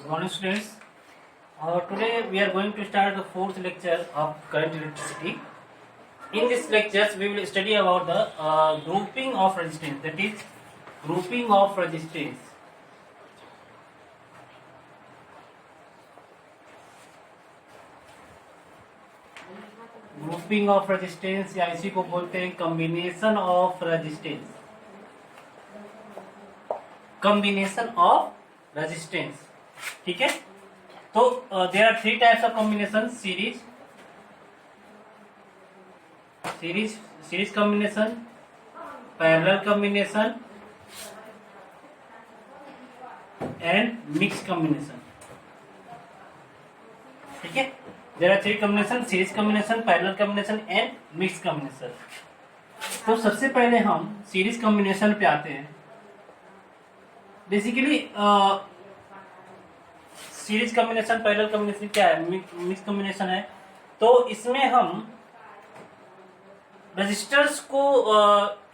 Good morning, students. Today we are going to start the fourth lecture of current electricity. In this lectures, we will study about the grouping of resistance. That is, grouping of resistance. Grouping of resistance या इसी को बोलते हैं combination of resistance. Combination of resistance. ठीक है. तो there are three types of combination. Series combination, parallel combination and mix combination. ठीक है. There are three combination: series combination, parallel combination and mix combination. तो सबसे पहले हम सीरीज कॉम्बिनेशन पे आते हैं. Basically series combination, parallel combination क्या है, मिक्स कॉम्बिनेशन है. तो इसमें हम रेजिस्टर्स को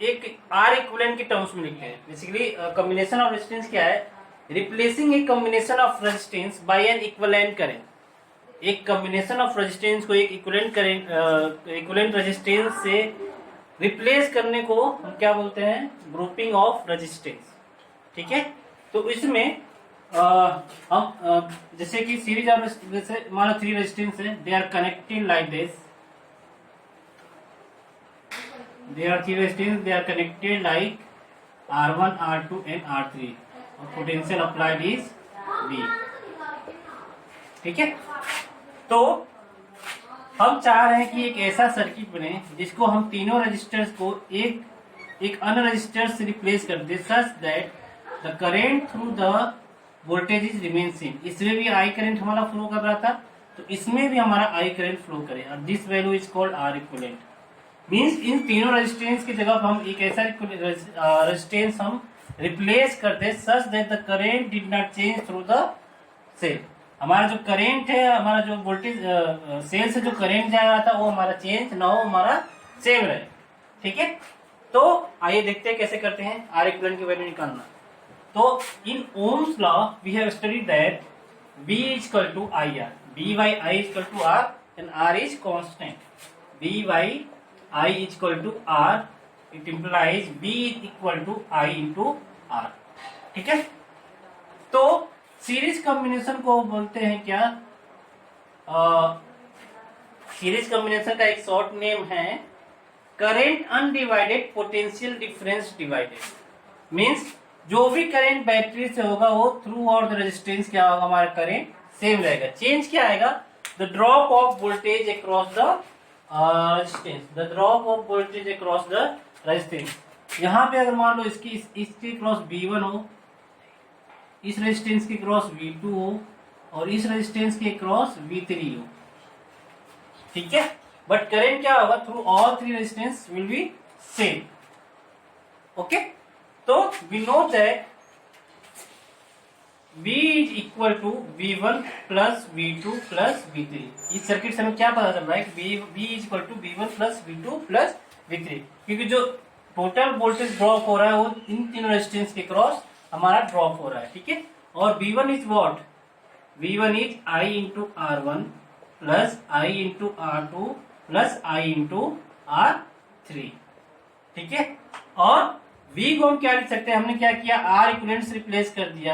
एक आर इक्विवेलेंट के टर्म्स में लिखते हैं. बेसिकली कॉम्बिनेशन ऑफ रेजिस्टेंस क्या है, replacing a combination of resistance bye N equivalent current. एक कॉम्बिनेशन ऑफ रेजिस्टेंस को एक इक्विवेलेंट रेजिस्टेंस से रिप्लेस करने को हम क्या बोलते हैं, ग्रुपिंग ऑफ रेजिस्टेंस. ठीक है. तो इसमें हम जैसे कि सीरीज ऑफ, जैसे मान लो थ्री रेजिस्टेंस है, they are connected like this. They are three resistance, they are connected like R1, R2 and R3 और पोटेंशियल अप्लाइड इज V. ठीक है. तो हम चाह रहे हैं कि एक ऐसा सर्किट बने जिसको हम तीनों रजिस्टर्स को एक अन्य रजिस्टर से रिप्लेस कर दे, such that the current through the voltage is remain same. इसमें भी आई करंट हमारा फ्लो कर रहा था, तो इसमें भी हमारा आई करंट फ्लो करे, और this value is called R equivalent. Means इन तीनों रेजिस्टेंस की जगह हम एक ऐसा रेजिस्टेंस हम रिप्लेस कर दे, such that the current did not change through the cell. हमारा जो करेंट है, हमारा जो वोल्टेज सेल से जो करेंट जा रहा था वो हमारा चेंज ना हो, हमारा सेम रहे. ठीक है. तो आइए देखते हैं कैसे करते हैं आर इक्विवेलेंट की वैल्यू निकालना. तो in Ohm's law we have studied that V is equal to IR, V by I is equal to R and R is constant. V by I is equal to R, it implies V is equal to I into R. ठीक है. तो series combination को बोलते हैं क्या, series combination का एक short name है current undivided potential difference divided. Means जो भी करंट बैटरी से होगा वो थ्रू आउट द रेजिस्टेंस क्या होगा, हमारा करंट सेम रहेगा. चेंज क्या आएगा, the drop of voltage across the resistance. The drop of voltage across the resistance. यहाँ पे अगर मान लो इसके क्रॉस V1 हो, इस रेजिस्टेंस के क्रॉस V2 हो और इस रेजिस्टेंस के क्रॉस V3 हो. ठीक है. बट करंट क्या होगा, through all three resistance will be same. Okay. तो we know that V is equal to V1 plus V2 plus V3. इस सर्किट से हमें क्या पता चल रहा है कि V is equal to V1 plus V2 plus V3, क्योंकि जो टोटल वोल्टेज ड्रॉप हो रहा है वो इन तीनों रेजिस्टेंस के क्रॉस हमारा ड्रॉप हो रहा है. ठीक है. और V1 is what, V1 is I into R1 plus I into R2 plus I into R3. ठीक है. और V को हम क्या लिख सकते हैं, हमने क्या किया, आर इक्विवेलेंट से रिप्लेस कर दिया,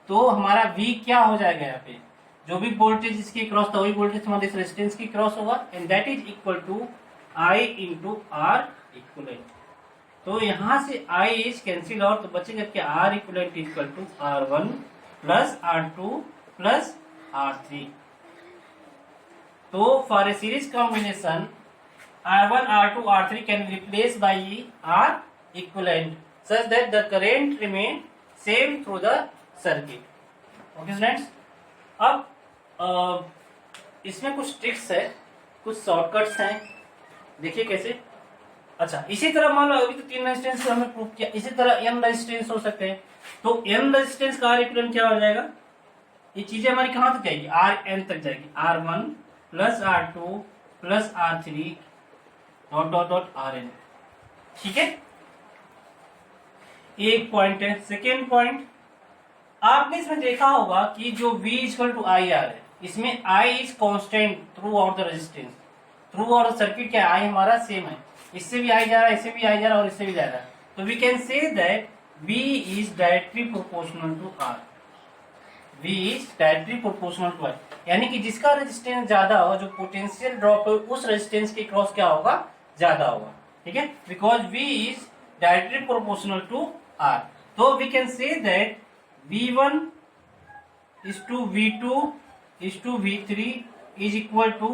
तो हमारा V क्या हो जाएगा, यहाँ पे जो भी वोल्टेज इसके क्रॉस था वही वोल्टेज हमारे इस रेजिस्टेंस की क्रॉस होगा, and that is equal to I into R equivalent. तो यहां से I इज कैंसिल आउट, तो बचेगा कि R equivalent is equal to R1 plus R2 plus R3. तो for a series combination R1, R2, R3 can be replace by R equivalent such that the current remain same through the circuit. Okay students. अब इसमें कुछ tricks है, कुछ shortcuts हैं, देखिए कैसे. अच्छा, इसी तरह मान लो अभी तो तीन रेजिस्टेंस को हमने प्रूव किया, इसी तरह n रेजिस्टेंस हो सकते हैं. तो n रेजिस्टेंस का R इक्विवेलेंट क्या हो जाएगा, ये चीजें हमारी कहां तक जाएगी, Rn तक जाएगी. R1 plus R2 plus R3 dot dot dot Rn. ठीक है. ये एक पॉइंट है. सेकेंड पॉइंट, आपने इसमें देखा होगा कि जो V equal to I R है, इसमें I is constant throughout the resistance, throughout the circuit क्या I हमारा सेम है, इससे भी I जा रहा है, इससे भी I जा रहा है और इससे भी जा रहा है, तो we can say that V is directly proportional to R, V is directly proportional to R, यानी कि जिसका रेजिस्टेंस ज्यादा होगा, जो पोटेंशियल ड्रॉप है उस रेजिस्टेंस के क्रॉस क्या होगा, ज्यादा होगा, ठीक है, because V is directly proportional to R, तो we can say that V1 is to V2 is to V3 is equal to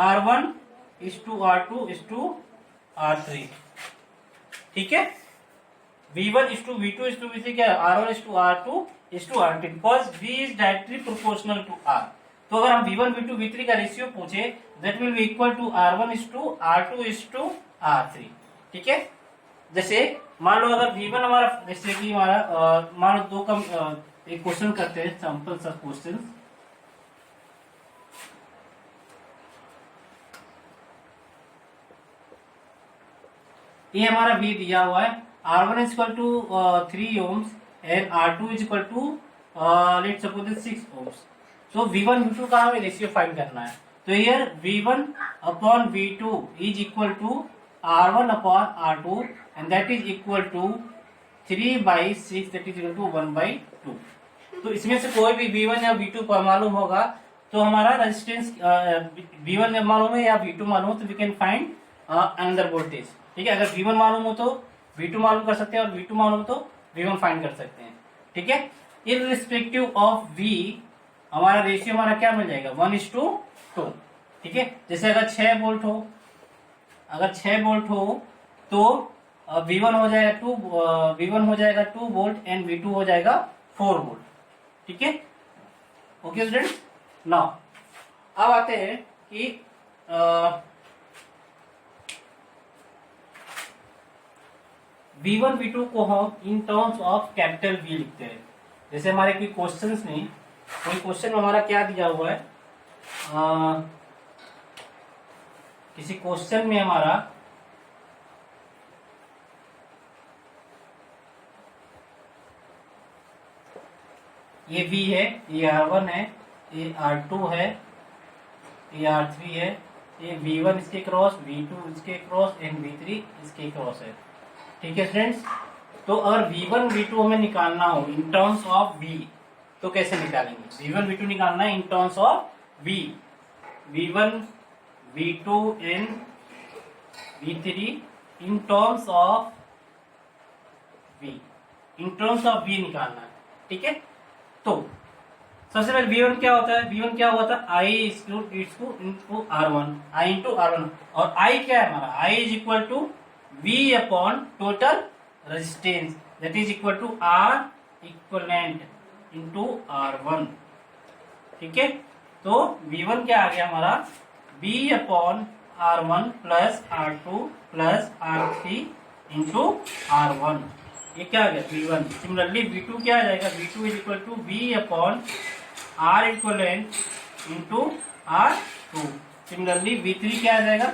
R1 is to R2 is to R3, ठीक है, V1 is to V2 is to V3 क्या है, R1 is to R2 is to R3 because V is directly proportional to R, तो अगर हम V1 V2 V3 का ratio पूछे that will be equal to R1 is to R2 is to R3, ठीक है, जैसे मान लो अगर V1 हमारा, जैसे कि हमारा मान लो दो कम एक क्वेश्चन करते हैं, सैंपल सा क्वेश्चन, ये हमारा V दिया हुआ है, R1 is equal to 3 ohms and R2 is equal to let's suppose 6 ohms, so V1 V2 का हमें रेशियो फाइंड करना है, तो here V1 upon V2 is equal to R1 upon R2 and that is equal to 3/6 that is equal to 1/2, तो इसमें से कोई भी V1 या V2 पर मालूम होगा तो हमारा रेजिस्टेंस V1 मालूम है या V2 मालूम हो तो we can find another voltage, ठीक है, अगर V1 मालूम हो तो V2 मालूम कर सकते हैं और V2 मालूम हो तो V1 फाइंड कर सकते हैं, ठीक है, इररिस्पेक्टिव ऑफ V हमारा रेशियो हमारा क्या मिल जाएगा 1:2, ठीक है, जैसे अगर 6 वोल्ट हो, अगर 6 वोल्ट हो तो V1 हो जाएगा 2 वोल्ट एंड V2 हो जाएगा 4 वोल्ट, ठीक है, ओके स्टूडेंट्स। नाउ अब आते हैं कि V1 V2 को हम in terms of capital V लिखते हैं, जैसे हमारे कोई क्वेश्चंस में, कोई क्वेश्चन में हमारा क्या दिया हुआ है, किसी क्वेश्चन में हमारा ये V है, ये R1 है, ये R2 है, ये R3 है, ये V1 इसके क्रॉस, V2 इसके क्रॉस एंड V3 इसके क्रॉस है, ठीक है फ्रेंड्स। तो अगर V1 V2 हमें निकालना हो इन टर्म्स ऑफ V तो कैसे निकालेंगे, V1 V2 निकालना है in terms of V, V1 V2 and V3 in terms of V, in terms of V निकालना है, ठीक है। तो सबसे पहले V1 क्या होता है, V1 क्या हुआ था I into R1, I into R1, और I क्या है हमारा, I is equal to V upon total resistance that is equal to R equivalent into R1, ठीक है। तो V1 क्या आ गया हमारा V upon R1 plus R2 plus R3 into R1, ये क्या आ गया V1। सिमिलरली V2 क्या आ जाएगा, V2 is equal to V upon R equivalent into R2। Similarly V3 क्या आ जाएगा,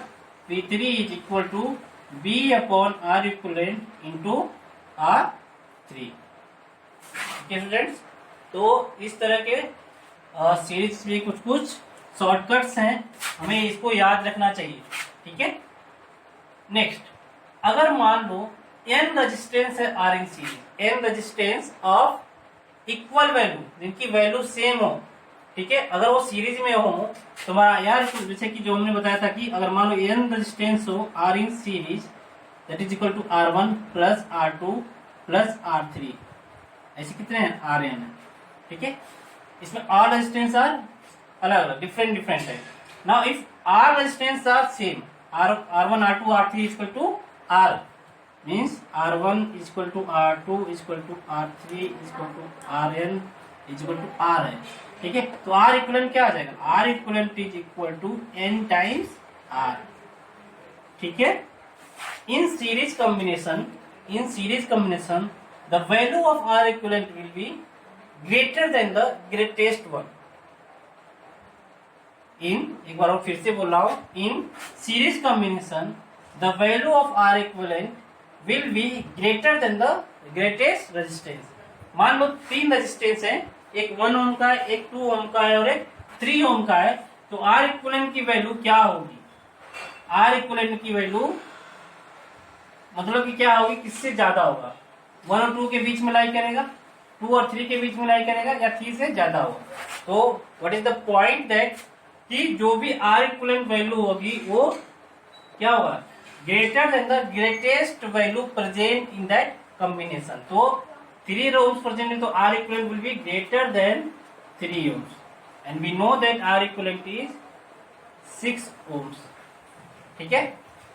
V3 is equal to V upon R equivalent into R3, okay students. तो इस तरह के सीरीज में कुछ कुछ शॉर्टकट्स हैं, हमें इसको याद रखना चाहिए, ठीक है। नेक्स्ट, अगर मान लो n रेजिस्टेंस है R in series, n resistance of equal value जिनकी वैल्यू सेम हो, ठीक है, अगर वो सीरीज में हो तो हमारा यार जैसे कि जो हमने बताया था कि अगर मान लो n रेजिस्टेंस हो R in series that is equal to R1 plus R2 plus R3, ऐसे कितने हैं Rn है, ठीक है। इसमें R रेजिस्टेंस आर अलग अलग डिफरेंट है। Now if R resistance are same, R1 R2 R3 equal to R means R1 is equal to R2 is equal to R3 is equal to Rn is equal to R है, ठीक है। तो R equivalent क्या आ जाएगा, R equivalent is equal to n times R, ठीक है। In series combination the value of R equivalent will be greater than the greatest one. एक बार और फिर से बोल रहा हूं, in series combination the value of R equivalent will be greater than the greatest resistance, मान लो 3 रेजिस्टेंस है, एक 1 ओम का है, एक 2 ओम का है और एक 3 ओम का है, तो आर इक्विवेलेंट की वैल्यू क्या होगी? आर इक्विवेलेंट की वैल्यू मतलब कि क्या होगी, किससे ज्यादा होगा? 1 और 2 के बीच में लाई करेगा, 2 और 3 के बीच में लाई करेगा, या 3 से ज्यादा होगा? तो what is the point that कि जो भी आर इक्विवेलेंट वैल्यू होगी वो क्या होगा? Greater than the greatest value present in that combination. तो 3 ohms प्रेजेंट है तो R equivalent will be greater than 3 ohms, and we know that R equivalent is 6 ohms। ठीक है,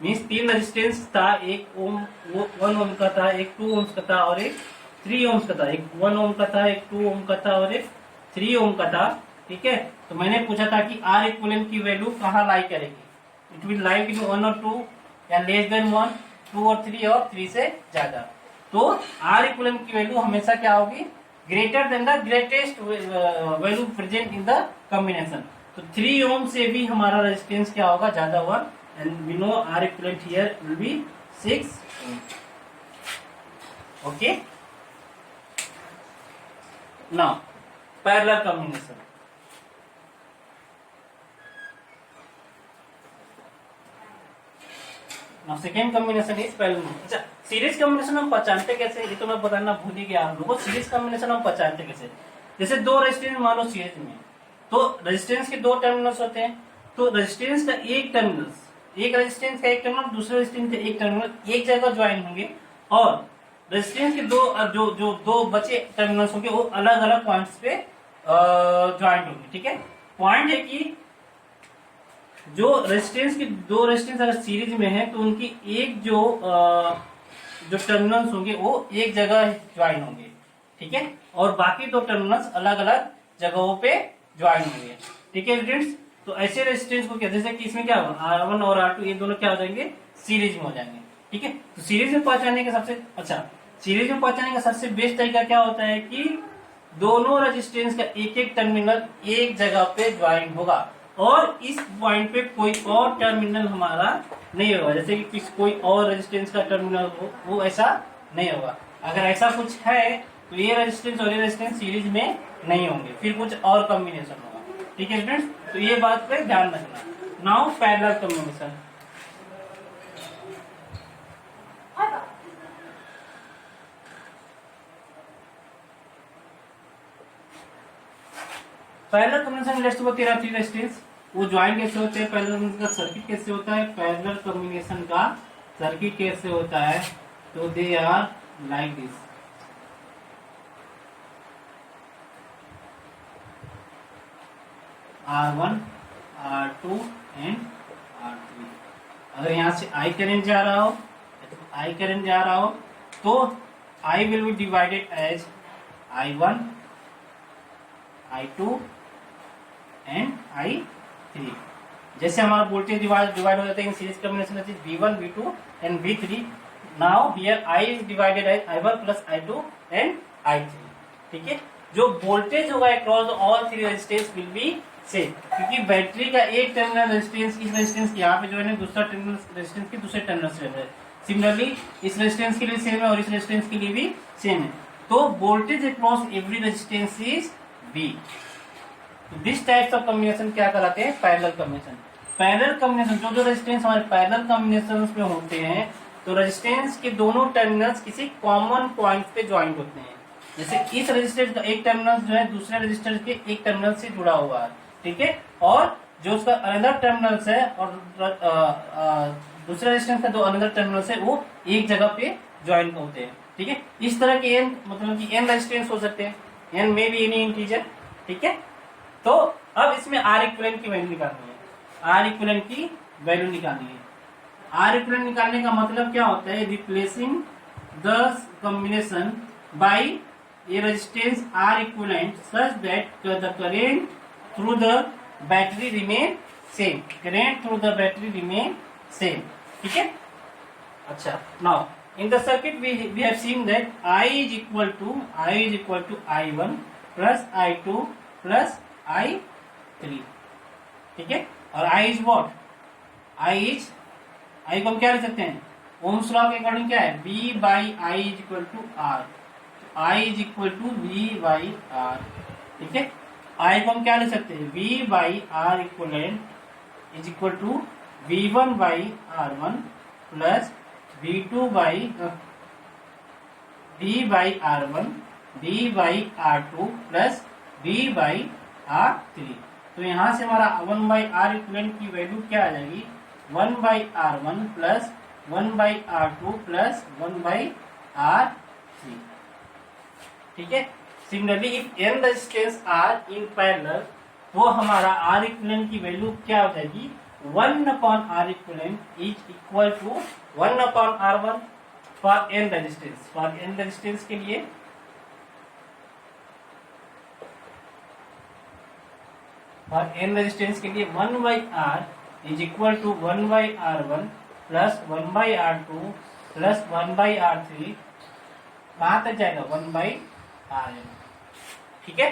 मीन्स 3 रेजिस्टेंस था, एक ओम, वो 1 ओम का था, एक 2 ohms का था और एक 3 ohms का था, एक 1 ओम का था, एक 2 ohm का था और एक 3 ohm का था। ठीक है, तो मैंने पूछा था कि आर इक्विवेलेंट की वैल्यू कहाँ लाई करेगी? इट विल लाई इन 1 और 2 या लेस देन 1, 2 और 3 और 3 से ज्यादा। तो आर इक्विवेलेंट की वैल्यू हमेशा क्या होगी? Greater than the greatest value present in the combination. तो 3 ohm से भी हमारा रेजिस्टेंस क्या होगा? ज्यादा होगा, and we know R equivalent here will be 6 ohm. Okay, now parallel combination. Now second combination is parallel. अच्छा, सीरीज कॉम्बिनेशन हम पहचानते कैसे? ये तो मैं बताना भूल ही गया आप लोगों को। सीरीज कॉम्बिनेशन हम पहचानते कैसे? जैसे 2 रेजिस्टेंस मान लो सीरीज में, तो रेजिस्टेंस के 2 टर्मिनल्स होते हैं, तो रेजिस्टेंस का एक टर्मिनल्स, एक रेजिस्टेंस का एक टर्मिनल दूसरे रेजिस्टेंस का एक टर्मिनल एक जगह ज्वाइन होंगे, और रेजिस्टेंस के दो बचे टर्मिनल्स होंगे वो अलग अलग पॉइंट्स पे ज्वाइंट होंगे। ठीक है, पॉइंट है कि जो रेजिस्टेंस की 2 रेजिस्टेंस अगर सीरीज में है तो उनकी एक जो टर्मिनल्स होंगे वो एक जगह ज्वाइन होंगे। ठीक है, और बाकी 2 टर्मिनल्स अलग अलग जगहों पे ज्वाइन होंगे। ठीक है स्टूडेंट्स, तो ऐसे रेजिस्टेंस को क्या, जैसे कि इसमें क्या होगा, R1 और R2 ये दोनों क्या हो जाएंगे? सीरीज में हो जाएंगे। ठीक है, तो सीरीज में पहुंचाने का सीरीज में पहुंचाने का सबसे बेस्ट तरीका क्या होता है कि दोनों रेजिस्टेंस का एक एक टर्मिनल एक जगह पे ज्वाइन होगा, और इस पॉइंट पे कोई और टर्मिनल हमारा नहीं होगा, जैसे कि कोई और रेजिस्टेंस का टर्मिनल हो, वो ऐसा नहीं होगा। अगर ऐसा कुछ है तो ये रेजिस्टेंस और ये रेजिस्टेंस सीरीज में नहीं होंगे, फिर कुछ और कॉम्बिनेशन होगा। ठीक है स्टूडेंट्स, तो ये बात पे ध्यान रखना। Now parallel combination. Parallel combination let's suppose तेरा 3 रेजिस्टेंस, वो ज्वाइन कैसे होते हैं? पैरेलल कॉम्बिनेशन का सर्किट कैसे होता है? पैरेलल कॉम्बिनेशन का सर्किट कैसे होता है? तो they are like this. R1, R2 and R3। अगर यहाँ से I करंट जा रहा हो, I करंट जा रहा हो, तो I will be divided as I1, I2 and I3। जैसे हमारा वोल्टेज डिवाइड हो जाता है in series combination V1, V2 and V3। Now here I is divided as I1 plus I2 and I3। ठीक है, जो वोल्टेज होगा across all 3 resistance will be same, क्योंकि बैटरी का एक टर्मिनल रेजिस्टेंस इस रेजिस्टेंस यहाँ पे जो है दूसरा टर्मिनल रेजिस्टेंस की दूसरे टर्मिनल से है। सिमिलरली इस रेजिस्टेंस के लिए सेम है और इस रेजिस्टेंस के लिए भी सेम है। तो voltage across every resistance is V। This types of combination क्या कहलाते हैं? Parallel combination. पैरेलल कॉम्बिनेशन जो रेजिस्टेंस हमारे पैरेलल कॉम्बिनेशन में होते हैं, तो रेजिस्टेंस के दोनों टर्मिनल्स किसी कॉमन पॉइंट पे ज्वाइंट होते हैं। जैसे इस रेजिस्टेंस का एक टर्मिनल जो है दूसरे रेजिस्टेंस के एक टर्मिनल से जुड़ा हुआ है। ठीक है, और जो उसका अनदर टर्मिनल्स है और दूसरे रेजिस्टेंस का जो अनदर टर्मिनल्स है वो एक जगह पे ज्वाइन होते हैं। ठीक है, इस तरह के n मतलब कि n रेजिस्टेंस हो सकते हैं, n में भी एनी इंटीजर। ठीक है, तो अब इसमें R इक्विवेलेंट की वैल्यू निकालनी है। R इक्विवेलेंट की वैल्यू निकालनी है। R इक्विवेलेंट निकालने का मतलब क्या होता है? Replacing the combination by a resistance R equivalent such that the current through the battery remain same. Current through the battery remain same. ठीक है, अच्छा। Now in the circuit we have seen that I is equal to I1 plus I2 plus I3। ठीक है, और I is what? I को हम क्या लिख सकते हैं? ओम्स लॉ के अकॉर्डिंग क्या है? V by I is equal to R। I is equal to V by R. ठीक है, I को हम क्या लिख सकते हैं, V by R equivalent is equal to V1 by R1 plus V2 by V by R1 V by R2 plus V by R3। तो यहाँ से हमारा 1 बाई आर इक्वलेंट की वैल्यू क्या आ जाएगी, 1 by R1 plus 1 by R2 plus 1 by R3। ठीक है, similarly if n resistance are in parallel, वो हमारा आर इक्विवेलेंट की वैल्यू क्या हो जाएगी, 1 upon R equivalent is equal to 1 upon R1 for n रेजिस्टेंस। फॉर n रेजिस्टेंस के लिए one by R is equal to 1 by R1 plus 1 by R2 plus 1 by R3, कहां तक जाएगा, 1 बाई आर। ठीक है,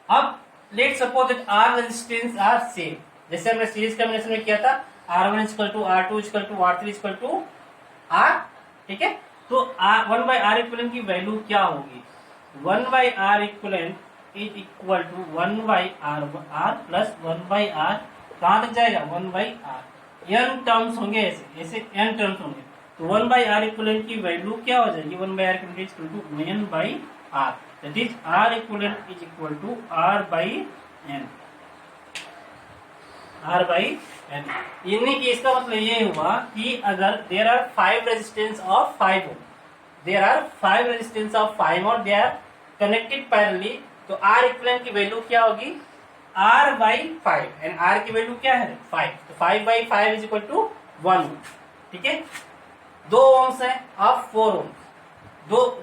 अब let suppose that R resistance are same, जैसे हमने सीरीज कॉम्बिनेशन में किया था, R1 equal to R2 equal to R3 equal to R। ठीक है, तो 1 बाई आर इक्वलेंट की वैल्यू क्या होगी, 1 by R equivalent is equal to 1 by R plus 1 by R, कहां तक जाएगा, 1 बाई आर। एन टर्म्स होंगे, ऐसे एन टर्म्स होंगे, तो 1 बाई आर इक्वलेंट की वैल्यू क्या हो जाएगी, 1 by R equivalent is equal to N by R, that is R equivalent is equal to R by N, R by N. यानी कि इसका मतलब ये हुआ कि अगर there are 5 resistance of 5 ohm, there are 5 resistance of 5 और they are connected parallelly, तो आर इक्वलेंट की वैल्यू क्या होगी, आर बाई 5, एंड आर की वैल्यू क्या है, 5, तो 5 बाई 5 इज इक्वल टू 1। ठीक है, 2 ओम्स है ऑफ 4 ओम्स,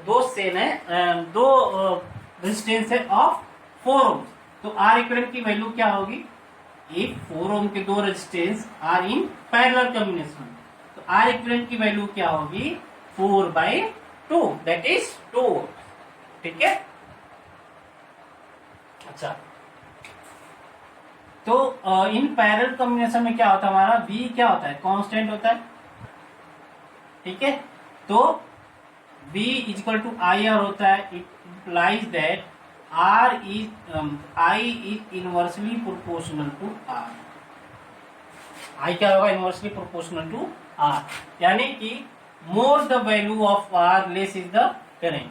दो सेल है, दो रेजिस्टेंस है ऑफ 4 ओम्स, तो आर इक्वलेंट की वैल्यू क्या होगी, इफ 4 ओम के 2 resistance are in parallel combination, तो आर इक्वलेंट की वैल्यू क्या होगी, 4 बाई 2, दैट इज 2। ठीक है, अच्छा, तो इन पैरेलल कॉम्बिनेशन में क्या होता है, हमारा V क्या होता है, कांस्टेंट होता है। ठीक है, तो V is equal to I R होता है, it implies that R is I is inversely proportional to R। I क्या होगा, इनवर्सली प्रोपोर्शनल टू R, यानी कि more the value of R less is the current,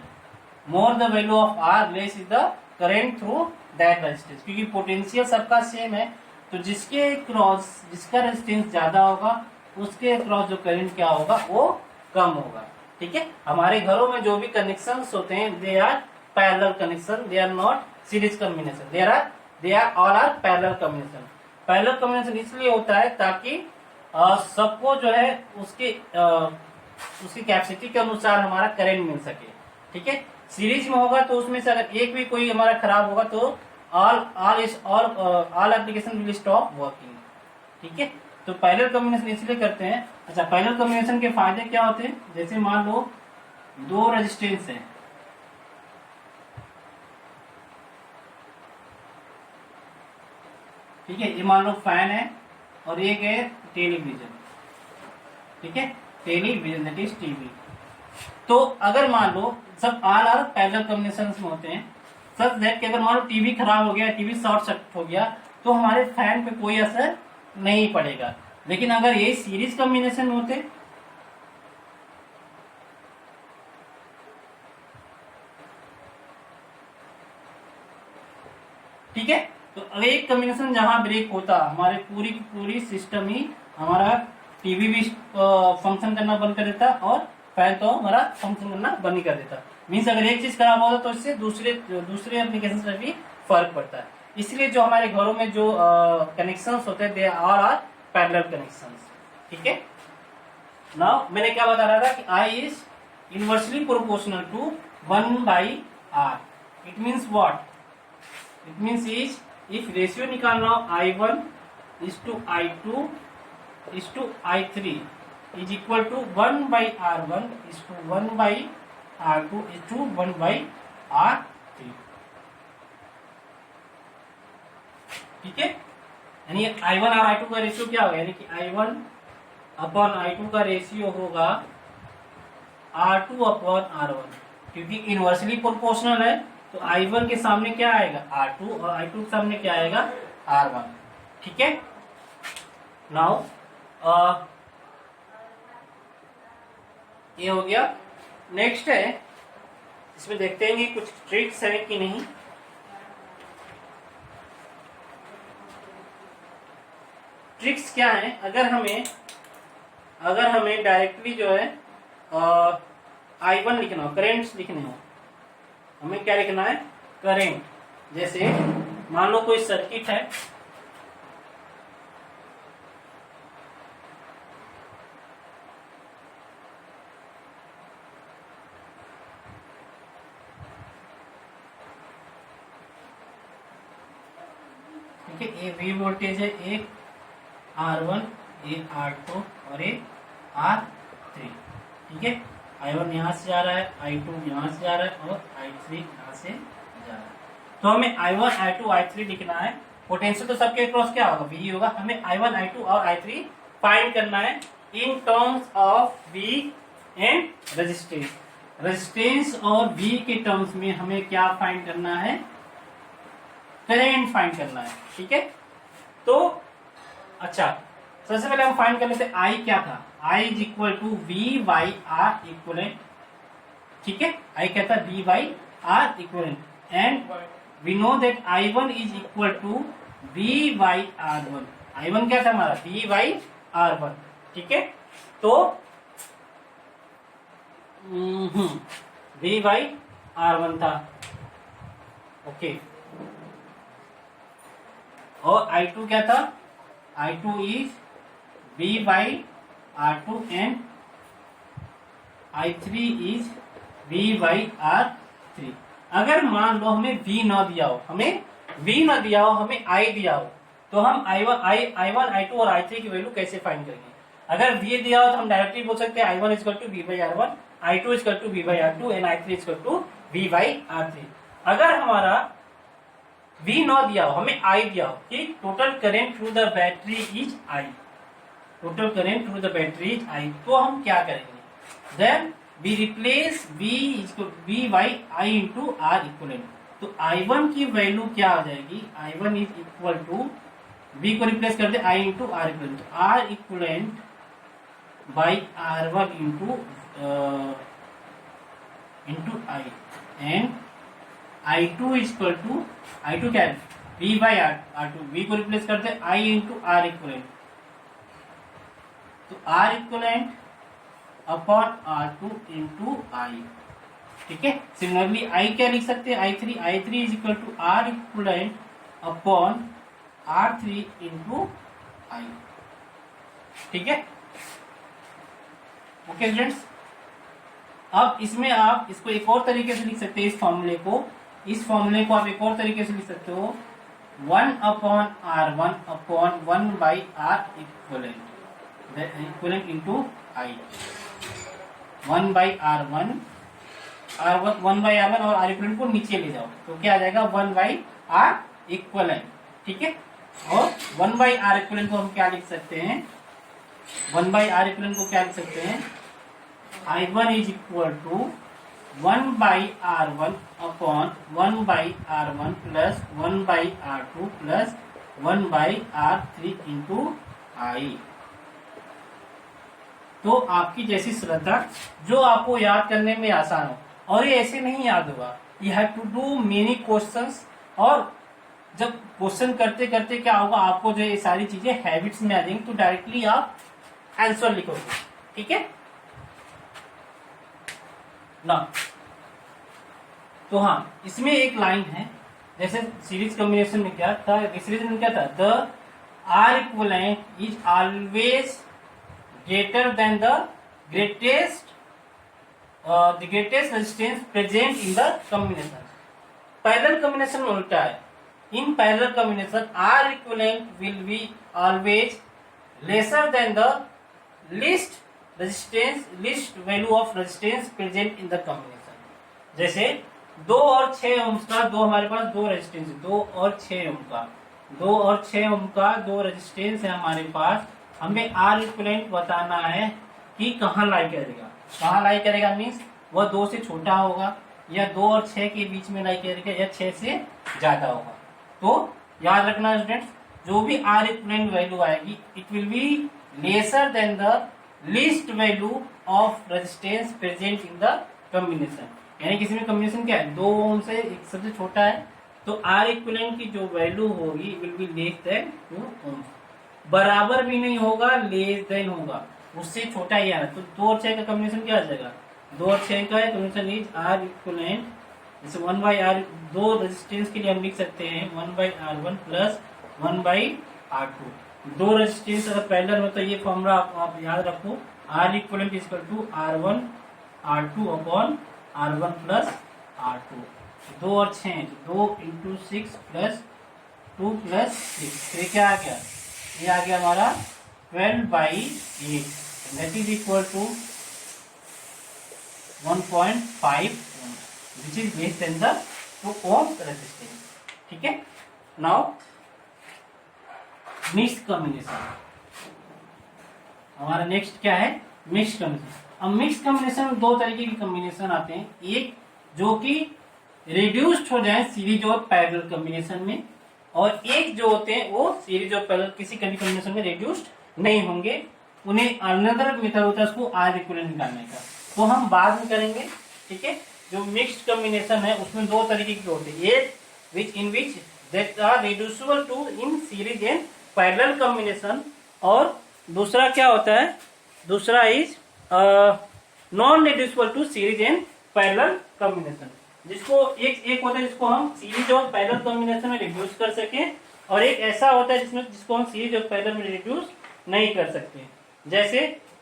more the value of R less is the current through that resistance, क्योंकि potential सबका same है, तो जिसके cross जिसका रेजिस्टेंस ज्यादा होगा उसके क्रॉस जो करंट क्या होगा वो कम होगा। ठीक है, हमारे घरों में जो भी कनेक्शंस होते हैं they are parallel connection, they are not series combination, they are all are parallel combination. Parallel combination इसलिए होता है ताकि सबको जो है उसकी कैपेसिटी के अनुसार हमारा करंट मिल सके। ठीक है, सीरीज में होगा तो उसमें से अगर एक भी कोई हमारा खराब होगा तो all application will stop working. ठीक है, तो पैरेलल कॉम्बिनेशन इसलिए करते हैं। अच्छा, पैरेलल कॉम्बिनेशन के फायदे क्या होते हैं, जैसे मान लो 2 रेजिस्टेंस है, ठीक है, ये मान लो फैन है और एक है टेलीविजन। ठीक है, टेलीविजन दैट इज टीवी। तो अगर मान लो सब ऑल आर पैरेलल कॉम्बिनेशन में होते हैं, सच दैट कि अगर मान लो टीवी खराब हो गया, टीवी शॉर्ट सर्किट हो गया, तो हमारे फैन पे कोई असर नहीं पड़ेगा। लेकिन अगर ये सीरीज कॉम्बिनेशन में होते, ठीक है, तो अगर एक कॉम्बिनेशन जहां ब्रेक होता, हमारे पूरी की पूरी सिस्टम ही, हमारा टीवी भी फंक्शन करना बंद कर देता और फैन तो हमारा फंक्शन करना बंद नहीं कर देता। मीन्स अगर एक चीज खराब होता तो इससे दूसरे एप्लीकेशन में भी फर्क पड़ता है। इसलिए जो हमारे घरों में जो कनेक्शंस होते हैं they are are parallel connections. ठीक है, नाउ मैंने क्या बता रहा था कि I is inversely proportional to 1 by R। It means what, it means is if ratio निकालना हो I1 is to I2 is to I3 is equal to 1 by R1 is to 1 by R2 is to 1 by R3। ठीक है, यानी I1 और I2 का ratio क्या होगा, यानी कि I1 अपॉन I2 का रेशियो होगा R2 अपॉन R1। क्योंकि इनवर्सली प्रोपोर्शनल है तो I1 के सामने क्या आएगा R2 और I2 के सामने क्या आएगा R1। ठीक है, नाउ ये हो गया। नेक्स्ट है, इसमें देखते हैं कि कुछ ट्रिक्स है कि नहीं। ट्रिक्स क्या है, अगर हमें डायरेक्टली जो है I1 लिखना हो, करेंट्स लिखने हो, हमें क्या लिखना है करेंट। जैसे मान लो कोई सर्किट है, ठीक है, ये V वोल्टेज है, एक R1, एक R2 और एक R3। ठीक है, I1 यहाँ से जा रहा है, I2 यहाँ से जा रहा है और I3 यहाँ से जा रहा है। तो हमें I1, I2, I3 लिखना है। पोटेंशियल तो सबके क्रॉस क्या होगा V होगा। हमें I1, I2 और I3 फाइंड करना है in terms of V and resistance. Resistance और V के टर्म्स में हमें क्या फाइंड करना है, करेंट फाइंड करना है। ठीक है, तो अच्छा सबसे पहले हम फाइंड कर लेते हैं I क्या था, I is equal to V by R equivalent. ठीक है, I क्या था V by R equivalent and we know that I1 is equal to V by R1। I1 क्या था हमारा V बाई R1। ठीक है, तो V बाई R1 था। ओके, और I2 क्या था, I2 is V by R2 and I3 is V by R3। अगर मान लो हमें V ना दिया हो, हमें I दिया हो, तो हम I1, I2 और I3 की वैल्यू कैसे फाइंड करेंगे। अगर V दिया हो तो हम डायरेक्टली बोल सकते हैं I1 equal to V by R1, I2 equal to V by R2 and I3 equal to V by R3। अगर हमारा V ना दिया हो, हमें I दिया हो कि total current through the battery is I, total current through the battery is I, तो हम क्या करेंगे, then we replace V by I into R equivalent. तो I1 की वैल्यू क्या आ जाएगी, I1 is equal to V को रिप्लेस कर दे I इंटू आर इक्वलेंट, तो R equivalent by R1 into I and I2 equal to I2 क्या है V बाई R2, V को रिप्लेस करते I इंटू आर इक्वलेंट, तो R equivalent upon R2 into I। ठीक है, सिमिलरली I क्या लिख सकते हैं I3 is equal to R equivalent upon R3 into I। ठीक है, ओके स्टूडेंट्स। अब इसमें आप इसको एक और तरीके से लिख सकते हैं, इस फॉर्मूले को आप एक और तरीके से लिख सकते हो 1 upon R1 upon 1 by R equivalent into I। 1 by R1 और आर इक्वलेंट को नीचे ले जाओ तो क्या आ जाएगा 1 बाई आर इक्वलेंट। ठीक है, और 1 बाई आर इक्वलेंट को हम क्या लिख सकते हैं, 1 बाई आर इक्वलेंट को क्या लिख सकते हैं, I1 is equal to 1 by R1 upon 1 by R1 plus 1 by R2 plus 1 by R3 into I। तो आपकी जैसी श्रद्धा, जो आपको याद करने में आसान हो, और ये ऐसे नहीं याद होगा, you have to do many questions, और जब क्वेश्चन करते करते क्या होगा, आपको जो ये सारी चीजें हैबिट्स में आ जाएंगी, तो डायरेक्टली आप आंसर लिखोगे। ठीक है ना, तो हाँ, इसमें एक लाइन है, जैसे सीरीज कॉम्बिनेशन में क्या था, सीरीज में क्या था, the R equivalent is always greater than the greatest resistance present in the combination. Parallel combination में उल्टा है, in parallel combination R equivalent will be always lesser than the least value of resistance present in the combination. जैसे 2 और 6 ohms का, दो हमारे पास दो resistance, 2 और 6 ओम का, 2 और 6 ओम का दो रेजिस्टेंस है हमारे पास। हमें आर इक्वलेंट बताना है कि कहाँ लाई करेगा, मीन्स वह 2 से छोटा होगा, या 2 और 6 के बीच में लाई करेगा, या 6 से ज्यादा होगा। तो याद रखना स्टूडेंट्स, जो भी आर इक्विवेलेंट वैल्यू आएगी it will be lesser than the least value of resistance present in the combination. यानी किसी में कॉम्बिनेशन क्या है, 2 ओम से एक सबसे छोटा है, तो आर इक्विवेलेंट की जो वैल्यू होगी विल बी लेस देन 2 ओम। बराबर भी नहीं होगा, लेस देन होगा, उससे छोटा ही आ रहा है। तो 2 और 6 का कॉम्बिनेशन क्या आ जाएगा, 2 और 6 का कॉम्बिनेशन इज आर इक्विवेलेंट, जैसे 1/r, 2 रेजिस्टेंस के लिए हम लिख सकते हैं 1/r1 प्लस 1/r2। 2 रेजिस्टेंस अगर पैरेलल हो तो ये फॉर्मूला आप याद रखो, R equivalent is equal to R1 R2 upon R1 plus R2। 2 और 6, 2 इंटू 6 प्लस 2 प्लस 6, ये क्या आ गया, ये आ गया हमारा 12/8, that is equal to 1.5 ohm, which is less than the 2 ohm resistance। ठीक है, नाउ मिक्स्ड कॉम्बिनेशन, हमारा नेक्स्ट क्या है, मिक्स्ड कॉम्बिनेशन। अब मिक्स्ड कॉम्बिनेशन में 2 तरीके के कॉम्बिनेशन आते हैं, एक जो कि रिड्यूस्ड हो जाए सीरीज और पैरेलल कॉम्बिनेशन में, और एक जो होते हैं वो सीरीज और पैरेलल किसी कॉम्बिनेशन में रिड्यूस्ड नहीं होंगे, उन्हें अनदर मेथड होता है उसको आर इक्विवेलेंट निकालने का, तो हम बाद में करेंगे। ठीक है, जो मिक्स्ड कॉम्बिनेशन है उसमें 2 तरीके के होते हैं, एक which in which that are reducible to in series and parallel combination, और दूसरा क्या होता है, दूसरा is non reducible to series and parallel combination, जिसको एक होता है जिसको हम सीरीज और पैरेलल कॉम्बिनेशन में रिड्यूस कर सके, और एक ऐसा होता है जिसको हम सीरीज और पैरेलल में रिड्यूस नहीं कर सकते। जैसे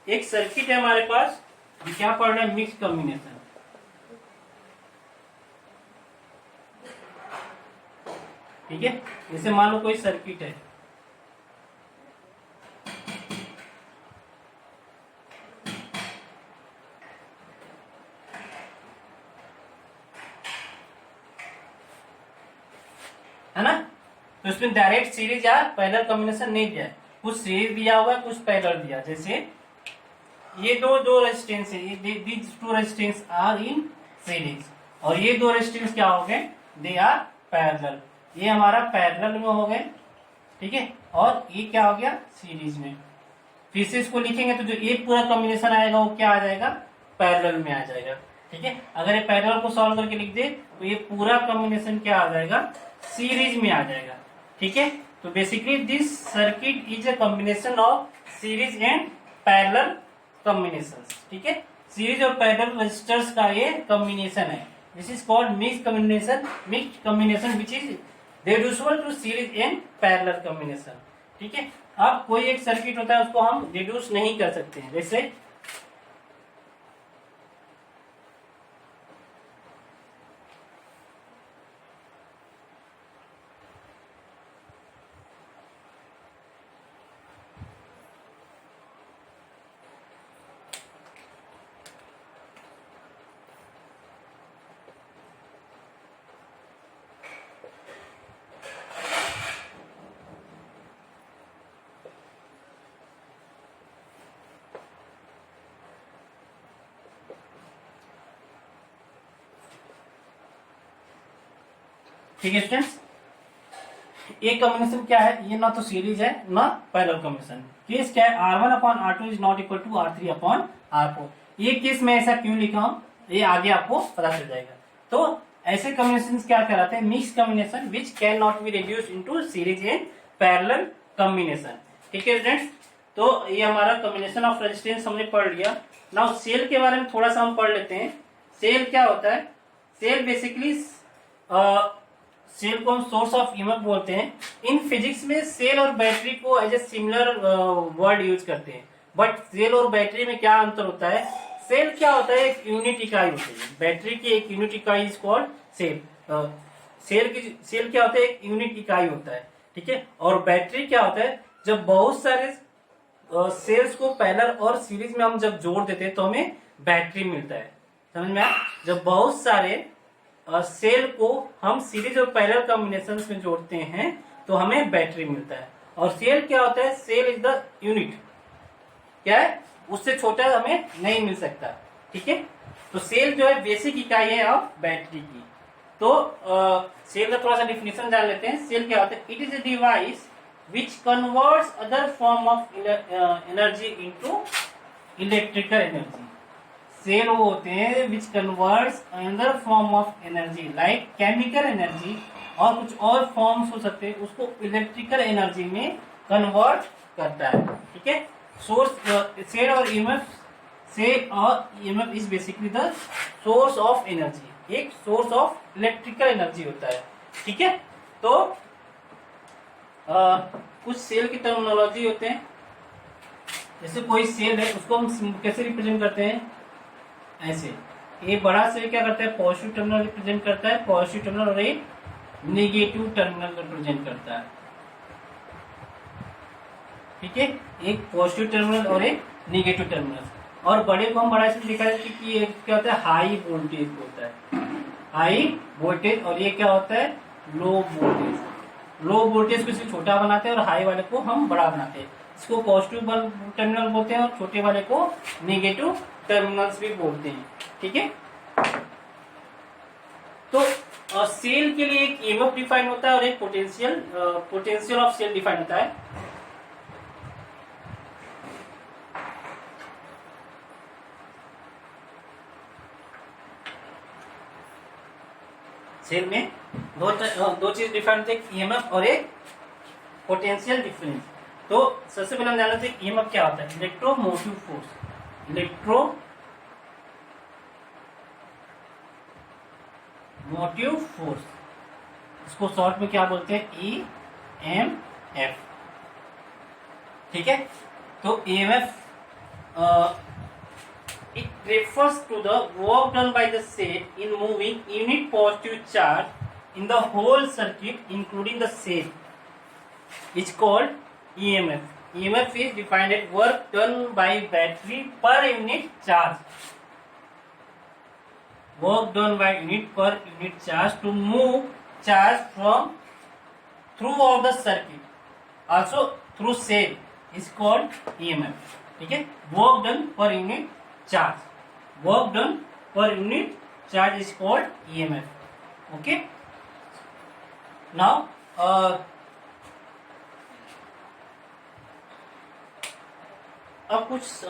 एक सर्किट है हमारे पास, क्या पढ़ रहे हैं, मिक्स कॉम्बिनेशन। ठीक है, जैसे मान लो कोई सर्किट है, है ना, तो इसमें डायरेक्ट सीरीज या पैरेलल कॉम्बिनेशन नहीं दिया है, कुछ सीरीज दिया हुआ है, कुछ पैरेलल दिया, जैसे ये दो रेजिस्टेंस है, these 2 resistance are in series, और ये 2 रेजिस्टेंस क्या हो गए, दे आर पैरेलल, ये हमारा पैरेलल में हो गए। ठीक है, और ये क्या हो गया, सीरीज में। फिर से इसको लिखेंगे तो जो ये पूरा कॉम्बिनेशन आएगा वो क्या आ जाएगा, पैरेलल में आ जाएगा। ठीक है, अगर ये पैरेलल को सॉल्व करके लिख दे तो ये पूरा कॉम्बिनेशन क्या आ जाएगा, सीरीज में आ जाएगा। ठीक है, तो basically this circuit is a combination of series and parallel combination. ठीक है, सीरीज और पैरेलल रेजिस्टर्स का ये कॉम्बिनेशन है, this is called mixed combination, mixed combination which is reducible to series and parallel combination. ठीक है, अब कोई एक सर्किट होता है उसको हम रिड्यूस नहीं कर सकते हैं, जैसे ठीक है स्टूडेंट्स, एक कॉम्बिनेशन क्या है, ये ना तो सीरीज है ना पैरेलल कॉम्बिनेशन। केस क्या है, R1 upon R2 is not equal to R3 upon R4। ये केस में ऐसा क्यों लिखा हूं, ये आगे आपको पता चल जाएगा। तो ऐसे कॉम्बिनेशन क्या कहलाते हैं, mix combination which can not be reduce into series and parallel combination. ठीक है स्टूडेंट्स, तो ये हमारा कॉम्बिनेशन ऑफ रेजिस्टेंस हमने पढ़ लिया। नाउ सेल के बारे में थोड़ा सा हम पढ़ लेते हैं। सेल क्या होता है, सेल बेसिकली सेल को हम सोर्स ऑफ ईएमएफ बोलते हैं। इन फिजिक्स में सेल और बैटरी को as a similar word use करते हैं, बट सेल और बैटरी में क्या अंतर होता है, सेल क्या होता है, एक यूनिट इकाई होती है, बैटरी की एक यूनिट इकाई इज कॉल्ड सेल। सेल क्या होता है, एक यूनिट इकाई होता है। ठीक है, और बैटरी क्या होता है, जब बहुत सारे सेल्स को पैरेलल और सीरीज में हम जब जोड़ देते हैं तो हमें बैटरी मिलता है। समझ में आया, जब बहुत सारे सेल को हम सीरीज और पैरेलल कॉम्बिनेशंस में जोड़ते हैं तो हमें बैटरी मिलता है। और सेल क्या होता है, सेल इज द यूनिट, क्या है, उससे छोटा हमें नहीं मिल सकता। ठीक है, तो सेल जो है बेसिक इकाई है ऑफ बैटरी की। तो सेल का थोड़ा सा डिफिनेशन जान लेते हैं। सेल क्या होता है? It is a device which converts other form of energy into electrical energy. Cell वो होते हैं which converts other form of energy like chemical energy, और कुछ और फॉर्म्स हो सकते हैं, उसको इलेक्ट्रिकल एनर्जी में कन्वर्ट करता है। ठीक है। सोर्स सेल और ईएमएफ, सेल और EMF is basically the source of energy, एक सोर्स ऑफ इलेक्ट्रिकल एनर्जी होता है। ठीक है। तो कुछ सेल की टर्मिनोलॉजी होते हैं। जैसे कोई सेल है उसको हम कैसे रिप्रेजेंट करते हैं? ऐसे, ये बड़ा सेल क्या करता है? पॉजिटिव टर्मिनल रिप्रेजेंट करता है, पॉजिटिव टर्मिनल, और एक नेगेटिव टर्मिनल रिप्रेजेंट करता है। ठीक है, एक पॉजिटिव टर्मिनल और एक नेगेटिव टर्मिनल। और बड़े को हम बड़ा से दिखाया कि ये क्या होता है? हाई वोल्टेज होता है, हाई वोल्टेज, और ये क्या होता है? Low voltage. लो वोल्टेज को इसे छोटा बनाते हैं और हाई वाले को हम बड़ा बनाते हैं। इसको पॉजिटिव टर्मिनल बोलते हैं और छोटे वाले को नेगेटिव टर्मिनल्स भी बोलते हैं। ठीक है। तो सेल के लिए एक ईएमएफ डिफाइन होता है और एक पोटेंशियल ऑफ सेल डिफाइन होता है। सेल में दो चीज डिफाइन होती है, ईएमएफ और एक पोटेंशियल डिफरेंस। तो सबसे पहले हम जान लेते हैं ईएमएफ क्या होता है? Electromotive force. इलेक्ट्रोमोटिव फोर्स, इसको शॉर्ट में क्या बोलते हैं? ईएमएफ। ठीक है। तो EMF it refers to the work done by the cell in moving unit positive charge in the whole circuit including the cell. It's called EMF. EMF is defined as work done by battery per unit charge. Work done by unit per unit charge to move charge from throughout the circuit. Also through cell is called EMF. ठीक है। Work done per unit charge, work done per unit charge is called EMF. Okay. Now अब कुछ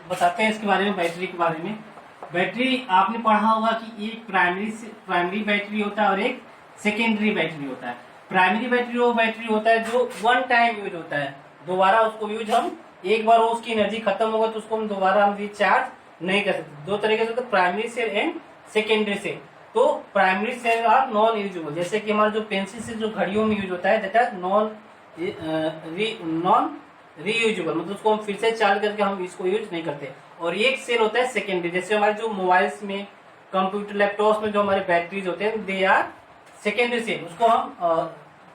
बताते हैं इसके बारे में, battery के बारे में। बैटरी आपने पढ़ा होगा कि एक प्राइमरी बैटरी होता है और एक सेकेंडरी बैटरी होता है। प्राइमरी बैटरी वो बैटरी होता है जो वन टाइम यूज होता है, दोबारा उसको यूज हम एक बार वो उसकी एनर्जी खत्म होगा तो उसको हम दोबारा हम रिचार्ज नहीं कर सकते। दो तरीके से, तो primary cell and secondary cell. तो primary cell are non usable, जैसे कि हमारा जो पेंसिल से जो घड़ियों में यूज होता है दैट आर नॉन रीयूजेबल, मतलब उसको हम फिर से चार्ज करके हम इसको यूज नहीं करते। और एक सेल होता है सेकेंडरी, जैसे हमारे जो मोबाइल्स में, कंप्यूटर, लैपटॉप्स में जो हमारे बैटरीज होते हैं दे आर सेकेंडरी सेल, उसको हम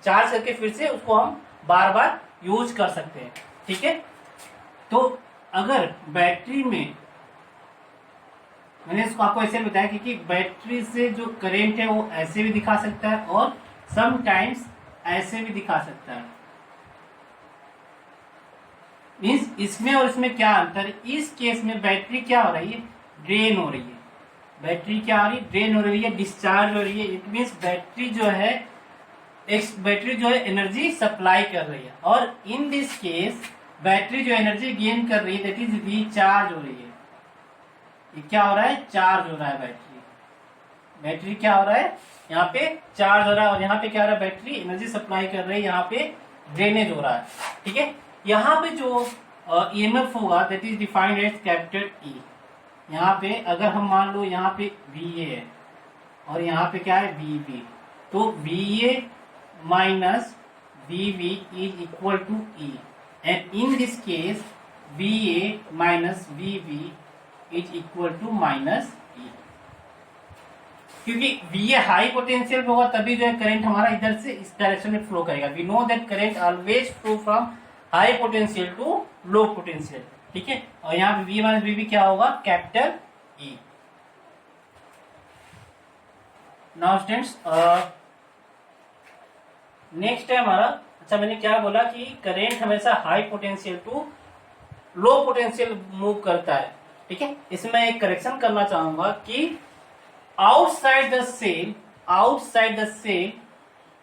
चार्ज करके फिर से उसको हम बार बार यूज कर सकते हैं। ठीक है। तो अगर बैटरी में, मैंने इसको आपको ऐसे बताया क्योंकि बैटरी से जो करंट है वो ऐसे भी दिखा सकता है और समटाइम्स ऐसे भी दिखा सकता है। मीन्स इसमें और इसमें क्या अंतर है? इस केस में बैटरी क्या हो रही है? ड्रेन हो रही है। बैटरी क्या हो रही है? ड्रेन हो रही है, डिस्चार्ज हो रही है। इट मीन्स बैटरी जो है एनर्जी सप्लाई कर रही है, और इन दिस केस बैटरी जो एनर्जी गेन कर रही है दैट इज रिचार्ज हो रही है। ये क्या हो रहा है? चार्ज हो रहा है बैटरी क्या हो रहा है? यहाँ पे चार्ज हो रहा है, और यहाँ पे क्या हो रहा है? बैटरी एनर्जी सप्लाई कर रही है, यहाँ पे ड्रेनेज हो रहा है। ठीक है। यहाँ पे जो ईएमएफ होगा that is defined as capital ई। यहाँ पे अगर हम मान लो यहाँ पे VA है और यहाँ पे क्या है? VB, तो VA minus VB is equal to E, and in this case VA minus VB is equal to minus E। क्योंकि VA हाई पोटेंशियल पे होगा तभी जो है करंट हमारा इधर से इस डायरेक्शन में फ्लो करेगा। We know that current always flow from high potential to low potential. ठीक है। और यहाँ पे V माइनस VB क्या होगा? Capital E। Now students next है हमारा, अच्छा मैंने क्या बोला कि करंट हमेशा high potential to low potential move करता है। ठीक है, इसमें मैं एक करेक्शन करना चाहूंगा कि आउटसाइड द सेल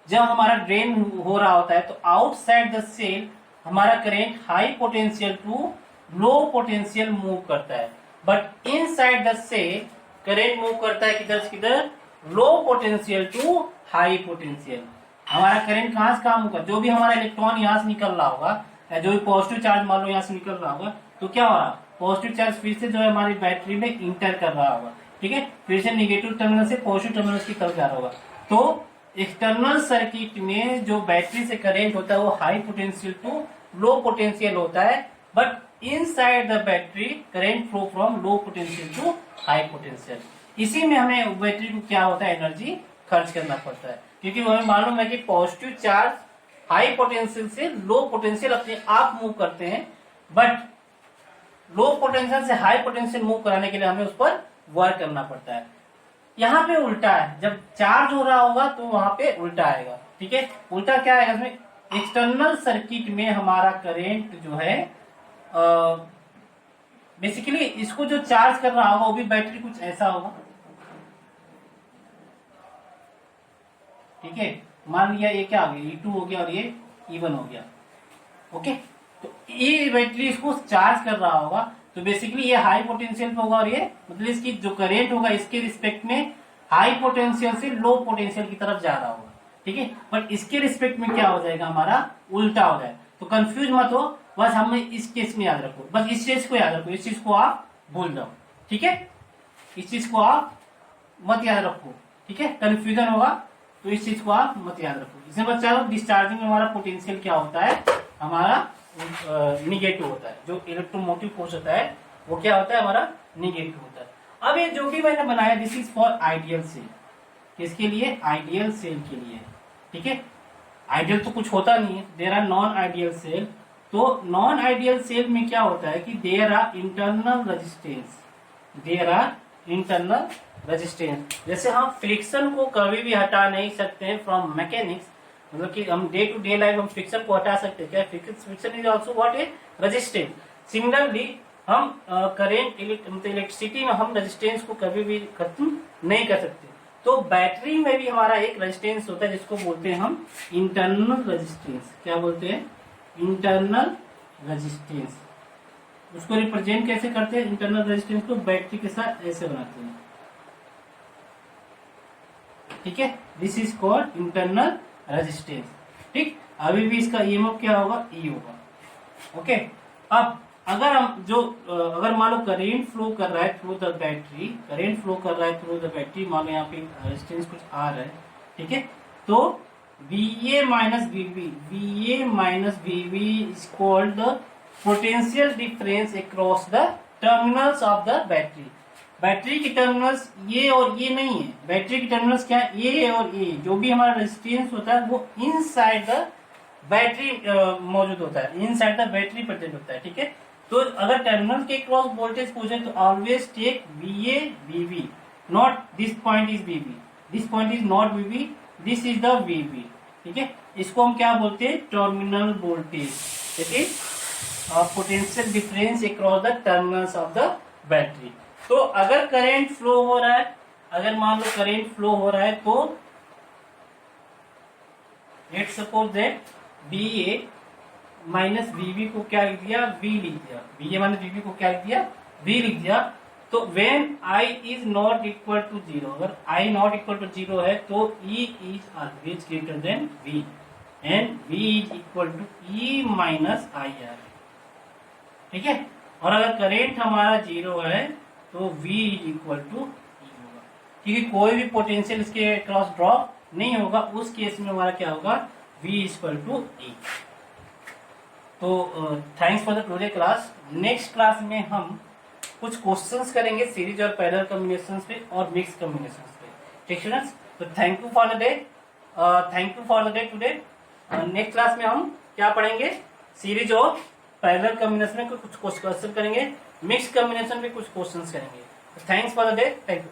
जब हमारा ड्रेन हो रहा होता है तो आउटसाइड द सेल हमारा current high potential to low potential move करता है, but inside the cell current move करता है किधर से किधर, low potential to high potential. हमारा करंट कहां से कहां मूव कर, जो भी हमारा इलेक्ट्रॉन यहाँ से निकल रहा होगा, जो भी पॉजिटिव चार्ज मान लो यहाँ से निकल रहा होगा, तो क्या हो रहा, पॉजिटिव चार्ज फिर से जो है हमारी बैटरी में इंटर कर रहा होगा, ठीक है, फिर से निगेटिव टर्मिनल से पॉजिटिव टर्मिनल की तरफ जा रहा होगा। तो एक्सटर्नल सर्किट में जो बैटरी से करंट होता है वो high potential to low potential होता है, but inside the battery current flow from low potential to high potential. इसी में हमें बैटरी को क्या होता है, एनर्जी खर्च करना पड़ता है, क्योंकि हमें मालूम है कि पॉजिटिव चार्ज हाई पोटेंशियल से लो पोटेंशियल अपने आप मूव करते हैं, बट लो पोटेंशियल से हाई पोटेंशियल मूव कराने के लिए हमें उस पर वर्क करना पड़ता है। यहाँ पे उल्टा है, जब चार्ज हो रहा होगा तो वहां पे उल्टा आएगा, ठीक है। उल्टा क्या आएगा इसमें, एक्सटर्नल सर्किट में हमारा करंट जो है बेसिकली इसको जो चार्ज कर रहा होगा वो भी बैटरी कुछ ऐसा होगा, ठीक है। मान लिया ये क्या आ गया, E2 हो गया और ये E1 हो गया, ओके। तो ये बैटरी इसको चार्ज कर रहा होगा, तो बेसिकली ये हाई पोटेंशियल पे होगा और ये मतलब इसकी जो करंट होगा इसके रिस्पेक्ट में हाई पोटेंशियल से लो पोटेंशियल की तरफ जा रहा होगा, ठीक है। बट इसके रिस्पेक्ट में क्या हो जाएगा, हमारा उल्टा हो जाएगा। तो कंफ्यूज मत हो, बस हमें इस केस में याद रखो, बस इस चीज को याद रखो, इस चीज को आप भूल जाओ, ठीक है। इस चीज को आप मत याद रखो, ठीक है, कंफ्यूजन होगा तो इस चीज को आप मत याद रखो। इसमें बच्चा डिस्चार्जिंग में हमारा पोटेंशियल क्या होता है, हमारा निगेटिव होता है, जो इलेक्ट्रोमोटिव फोर्स होता है वो क्या होता है, हमारा निगेटिव होता है। अब ये जो भी मैंने बनाया this is for ideal cell, किसके लिए, आइडियल सेल के लिए, ठीक है। आइडियल तो कुछ होता नहीं है, there are non ideal cell. तो नॉन आइडियल सेल में क्या होता है कि देयर आर इंटरनल रेजिस्टेंस, जैसे हम फ्रिक्शन को कभी भी हटा नहीं सकते हैं फ्रॉम मैकेनिक्स, मतलब कि हम डे टू डे लाइफ हम फ्रिक्शन को हटा सकते हैं क्या, friction is also what A resistance. Similarly हम करेंट इलेक्ट्रिसिटी में हम रेजिस्टेंस को कभी भी खत्म नहीं कर सकते। तो बैटरी में भी हमारा एक रेजिस्टेंस होता है जिसको बोलते हैं हम इंटरनल रेजिस्टेंस। क्या बोलते हैं, इंटरनल रेजिस्टेंस। उसको रिप्रेजेंट कैसे करते हैं, इंटरनल रेजिस्टेंस को बैटरी के साथ ऐसे बनाते हैं, ठीक है। This is called internal resistance, ठीक। अभी भी इसका ईएमएफ क्या होगा, ई होगा, ओके। अब अगर मान लो करेंट फ्लो कर रहा है थ्रू द बैटरी, मान लो यहाँ पे रेजिस्टेंस कुछ आ रहा है, ठीक है। तो VA minus VB is called the potential difference across the terminals of the battery. Battery की टर्मिनल्स ये और ये नहीं है, बैटरी की टर्मिनल्स क्या है, ये और ये। जो भी हमारा रेजिस्टेंस होता है वो इनसाइड द बैटरी मौजूद होता है, इनसाइड द बैटरी प्रेजेंट होता है, ठीक है। तो अगर टर्मिनल के क्रॉस वोल्टेज पूछे तो always take VA VB, not this point is VB, this point is not VB, this is the VB, ठीक है। इसको हम क्या बोलते हैं, टर्मिनल वोल्टेज, ठीक है, potential difference across the terminals of the battery. तो अगर करंट फ्लो हो रहा है, अगर मान लो करंट फ्लो हो रहा है तो let's suppose that VA minus VB को क्या लिख दिया, V लिख दिया, VA माइनस VB को क्या लिख दिया, V लिख दिया। तो when I is not equal to 0, अगर I नॉट इक्वल टू 0 है तो E is always greater than V and V is equal to E minus IR, ठीक है। और अगर करंट हमारा 0 है तो V is equal to E होगा, क्योंकि कोई भी पोटेंशियल इसके क्रॉस ड्रॉप नहीं होगा, उस केस में हमारा क्या होगा, V इक्वल टू E। तो thanks for the today class. Next class में हम कुछ क्वेश्चंस करेंगे सीरीज और पैरेलल कॉम्बिनेशंस पे और मिक्स कॉम्बिनेशंस पे, ठीक स्टूडेंट्स। तो thank you for the day today. Next class में हम क्या पढ़ेंगे, सीरीज और पैरेलल कॉम्बिनेशन में कुछ क्वेश्चन करेंगे, मिक्स कॉम्बिनेशन पे कुछ क्वेश्चंस करेंगे। Thanks for the day, thank you.